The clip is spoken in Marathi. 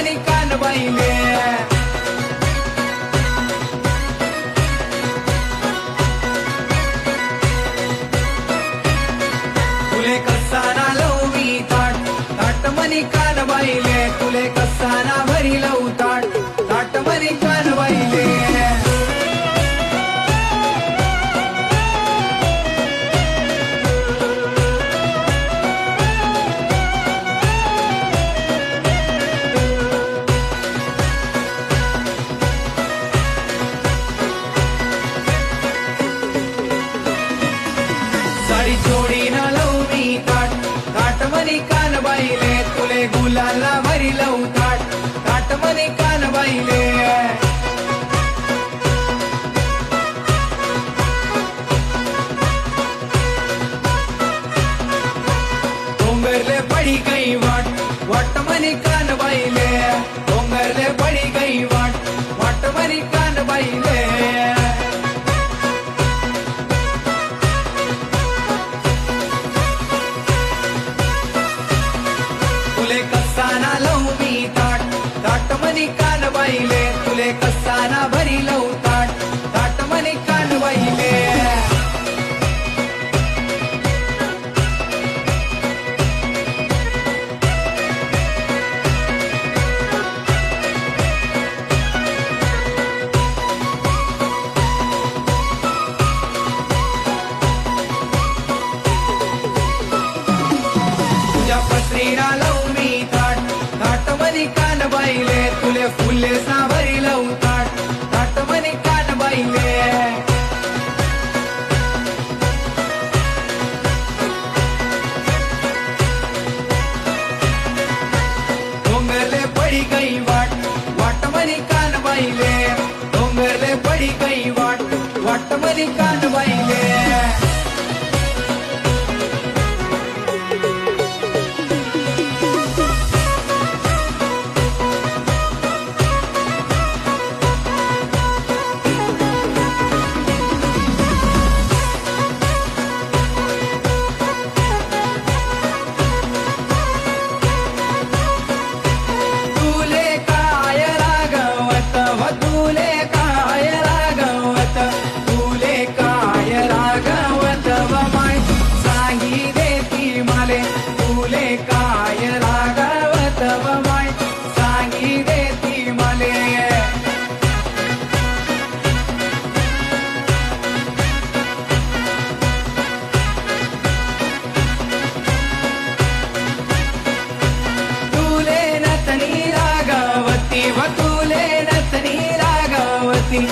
ताटमणी कानबाईले तुले कसाना लव मी ताटमणी कानबाईले तुले कसाना भरी लव ताटमणी कानबाईले साडी जोडी ना लव मी ताटमणी कानबाईले तुले गुलाला भरी लव ताटमणी कानबाईले डोंगरले पडी गई वाटमणी कानबाईले डोंगरले पडी गई वाटमणी कानबाईले तुले कसाना लव मी ताटमणी कानबाईले तुले कसाना भरी लव ताटमणी कानबाईले तुझ्या पत्रीला लव मी ताटमणी कानबाईले तुले फुले साभरी लव ताटमणी कानबाईले डोंगरले पडी गई वाटमणी कानबाईले डोंगरले पडी गई वाटमणी कानबाईले तुले काय रागवत व माय सांगी देती मले तुले नतनी रागवती व तुले नतनी रागवती